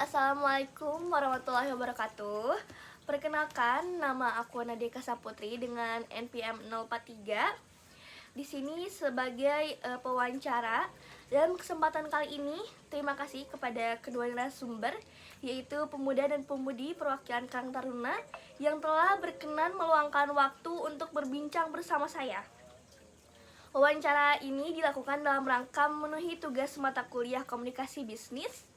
Assalamualaikum warahmatullahi wabarakatuh. Perkenalkan, nama aku Nadia Kasaputri dengan NPM 043. Di sini sebagai pewawancara. Dalam kesempatan kali ini, terima kasih kepada kedua narasumber, yaitu pemuda dan pemudi perwakilan Karang Taruna yang telah berkenan meluangkan waktu untuk berbincang bersama saya. Wawancara ini dilakukan dalam rangka memenuhi tugas mata kuliah komunikasi bisnis,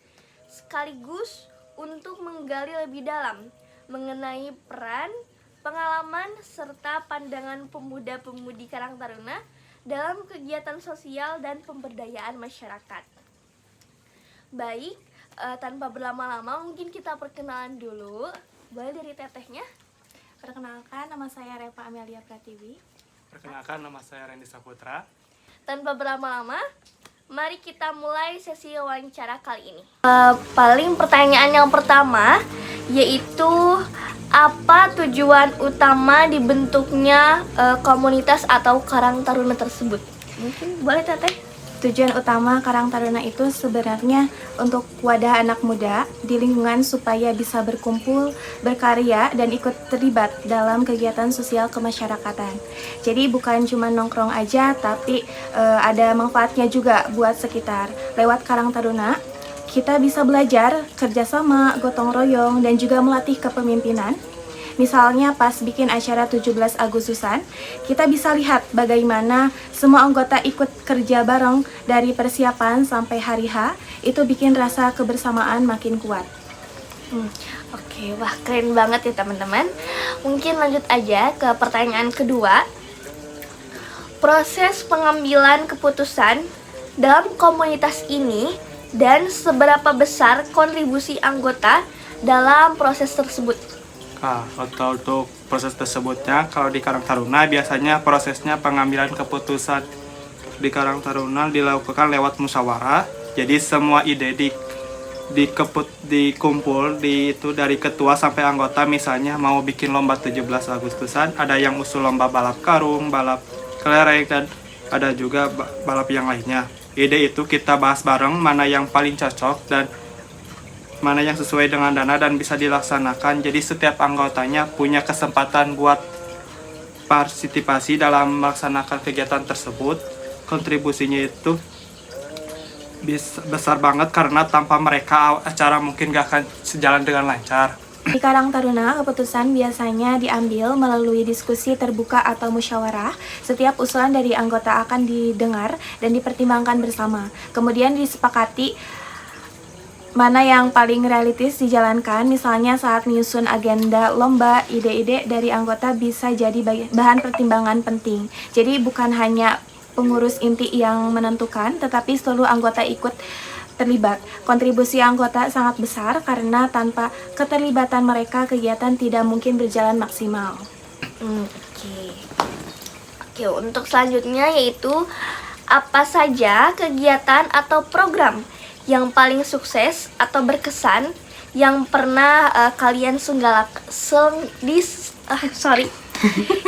sekaligus untuk menggali lebih dalam mengenai peran, pengalaman, serta pandangan pemuda-pemudi Karang Taruna dalam kegiatan sosial dan pemberdayaan masyarakat. Baik, tanpa berlama-lama mungkin kita perkenalan dulu. Boleh dari tetehnya? Perkenalkan, nama saya Reva Amelia Pratiwi. Perkenalkan, nama saya Randy Saputra. Tanpa berlama-lama, mari kita mulai sesi wawancara kali ini. Pertanyaan yang pertama yaitu apa tujuan utama dibentuknya komunitas atau Karang Taruna tersebut? Mungkin boleh teteh? Tujuan utama Karang Taruna itu sebenarnya untuk wadah anak muda di lingkungan supaya bisa berkumpul, berkarya, dan ikut terlibat dalam kegiatan sosial kemasyarakatan. Jadi bukan cuma nongkrong aja, tapi ada manfaatnya juga buat sekitar. Lewat Karang Taruna, kita bisa belajar kerjasama, gotong royong, dan juga melatih kepemimpinan. Misalnya pas bikin acara 17 Agustusan, kita bisa lihat bagaimana semua anggota ikut kerja bareng dari persiapan sampai hari H, itu bikin rasa kebersamaan makin kuat. Oke, wah keren banget ya teman-teman. Mungkin lanjut aja ke pertanyaan kedua. Proses pengambilan keputusan dalam komunitas ini dan seberapa besar kontribusi anggota dalam proses tersebut? Kalau untuk proses tersebutnya, kalau di Karang Taruna biasanya prosesnya pengambilan keputusan di Karang Taruna dilakukan lewat musyawarah. Jadi semua ide dikumpul itu dari ketua sampai anggota. Misalnya mau bikin lomba 17 Agustusan, ada yang usul lomba balap karung, balap kelereng, dan ada juga balap yang lainnya. Ide itu kita bahas bareng mana yang paling cocok dan mana yang sesuai dengan dana dan bisa dilaksanakan. Jadi setiap anggotanya punya kesempatan buat partisipasi dalam melaksanakan kegiatan tersebut. Kontribusinya itu besar banget karena tanpa mereka acara mungkin gak akan sejalan dengan lancar. Di Karang Taruna, keputusan biasanya diambil melalui diskusi terbuka atau musyawarah. Setiap usulan dari anggota akan didengar dan dipertimbangkan bersama. Kemudian disepakati mana yang paling realistis dijalankan. Misalnya saat menyusun agenda lomba, ide-ide dari anggota bisa jadi bahan pertimbangan penting. Jadi bukan hanya pengurus inti yang menentukan, tetapi seluruh anggota ikut terlibat. Kontribusi anggota sangat besar karena tanpa keterlibatan mereka kegiatan tidak mungkin berjalan maksimal. Oke, untuk selanjutnya yaitu apa saja kegiatan atau program yang paling sukses atau berkesan yang pernah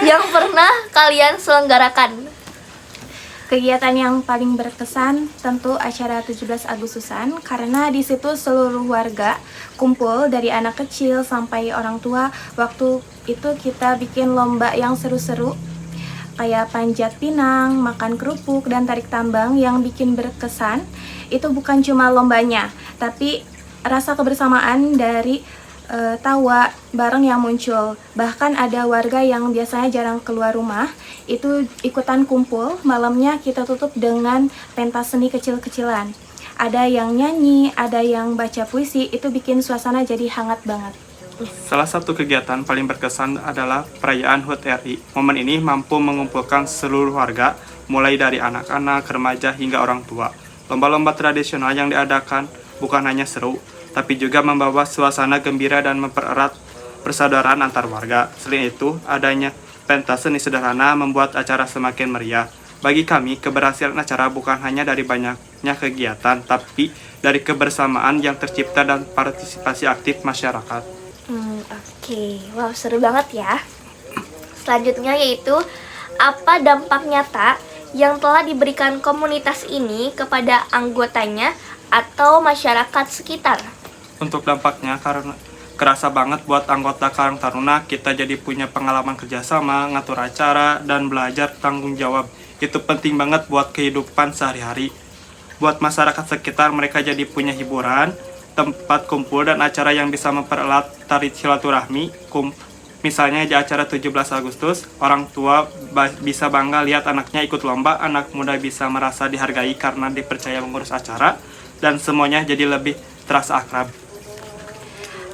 yang pernah kalian selenggarakan? Kegiatan yang paling berkesan tentu acara 17 Agustusan karena di situ seluruh warga kumpul dari anak kecil sampai orang tua. Waktu itu kita bikin lomba yang seru-seru kayak panjat pinang, makan kerupuk, dan tarik tambang. Yang bikin berkesan itu bukan cuma lombanya, tapi rasa kebersamaan dari tawa bareng yang muncul. Bahkan ada warga yang biasanya jarang keluar rumah, itu ikutan kumpul. Malamnya kita tutup dengan pentas seni kecil-kecilan. Ada yang nyanyi, ada yang baca puisi, itu bikin suasana jadi hangat banget. Salah satu kegiatan paling berkesan adalah perayaan HUT RI. Momen ini mampu mengumpulkan seluruh warga, mulai dari anak-anak, remaja, hingga orang tua. Lomba-lomba tradisional yang diadakan bukan hanya seru, tapi juga membawa suasana gembira dan mempererat persaudaraan antar warga. Selain itu, adanya pentas seni sederhana membuat acara semakin meriah. Bagi kami, keberhasilan acara bukan hanya dari banyaknya kegiatan, tapi dari kebersamaan yang tercipta dan partisipasi aktif masyarakat. Oke, wow seru banget ya. Selanjutnya yaitu apa dampak nyata yang telah diberikan komunitas ini kepada anggotanya atau masyarakat sekitar? Untuk dampaknya, karena kerasa banget buat anggota Karang Taruna, kita jadi punya pengalaman kerjasama, ngatur acara, dan belajar tanggung jawab. Itu penting banget buat kehidupan sehari-hari. Buat masyarakat sekitar, mereka jadi punya hiburan, tempat kumpul, dan acara yang bisa mempererat tali silaturahmi. Misalnya di acara 17 Agustus, orang tua bisa bangga lihat anaknya ikut lomba, anak muda bisa merasa dihargai karena dipercaya mengurus acara, dan semuanya jadi lebih terasa akrab.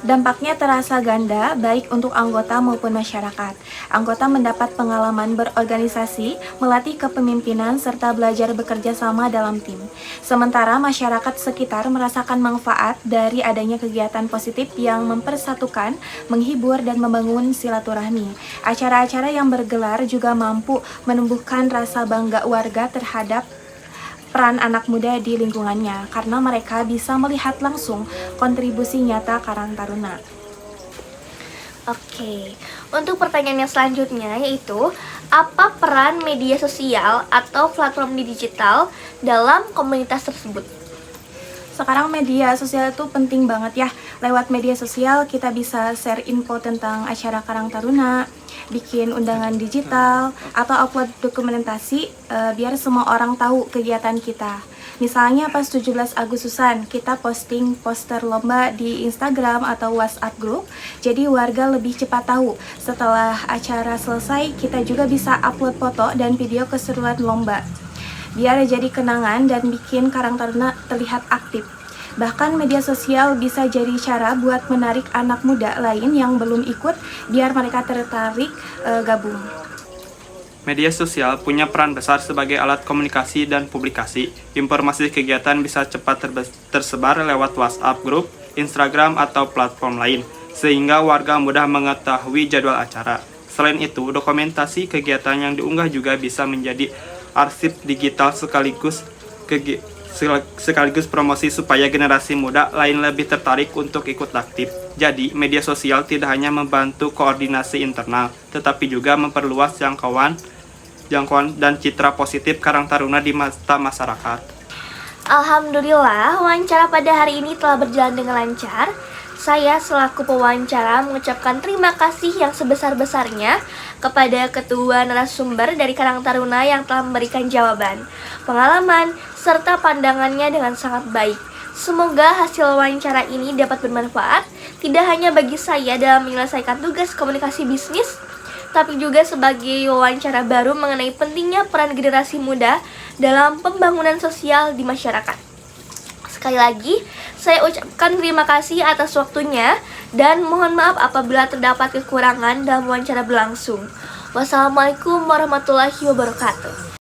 Dampaknya terasa ganda, baik untuk anggota maupun masyarakat. Anggota mendapat pengalaman berorganisasi, melatih kepemimpinan, serta belajar bekerja sama dalam tim. Sementara masyarakat sekitar merasakan manfaat dari adanya kegiatan positif yang mempersatukan, menghibur, dan membangun silaturahmi. Acara-acara yang bergelar juga mampu menumbuhkan rasa bangga warga terhadap peran anak muda di lingkungannya, karena mereka bisa melihat langsung kontribusi nyata Karang Taruna. Oke, untuk pertanyaan yang selanjutnya yaitu, apa peran media sosial atau platform digital dalam komunitas tersebut? Sekarang media sosial itu penting banget ya. Lewat media sosial kita bisa share info tentang acara Karang Taruna, bikin undangan digital, atau upload dokumentasi biar semua orang tahu kegiatan kita. Misalnya pas 17 Agustusan, kita posting poster lomba di Instagram atau WhatsApp group, jadi warga lebih cepat tahu. Setelah acara selesai, kita juga bisa upload foto dan video keseruan lomba, biar jadi kenangan dan bikin Karang Taruna terlihat aktif. Bahkan media sosial bisa jadi cara buat menarik anak muda lain yang belum ikut, biar mereka tertarik gabung. Media sosial punya peran besar sebagai alat komunikasi dan publikasi. Informasi kegiatan bisa cepat tersebar lewat WhatsApp group, Instagram, atau platform lain, sehingga warga mudah mengetahui jadwal acara. Selain itu, dokumentasi kegiatan yang diunggah juga bisa menjadi arsip digital sekaligus promosi supaya generasi muda lain lebih tertarik untuk ikut aktif. Jadi, media sosial tidak hanya membantu koordinasi internal, tetapi juga memperluas jangkauan dan citra positif Karang Taruna di mata masyarakat. Alhamdulillah, wawancara pada hari ini telah berjalan dengan lancar. Saya selaku pewawancara mengucapkan terima kasih yang sebesar-besarnya kepada ketua narasumber dari Karang Taruna yang telah memberikan jawaban, pengalaman, serta pandangannya dengan sangat baik. Semoga hasil wawancara ini dapat bermanfaat, tidak hanya bagi saya dalam menyelesaikan tugas komunikasi bisnis, tapi juga sebagai wawancara baru mengenai pentingnya peran generasi muda dalam pembangunan sosial di masyarakat. Sekali lagi, saya ucapkan terima kasih atas waktunya dan mohon maaf apabila terdapat kekurangan dalam wawancara berlangsung. Wassalamualaikum warahmatullahi wabarakatuh.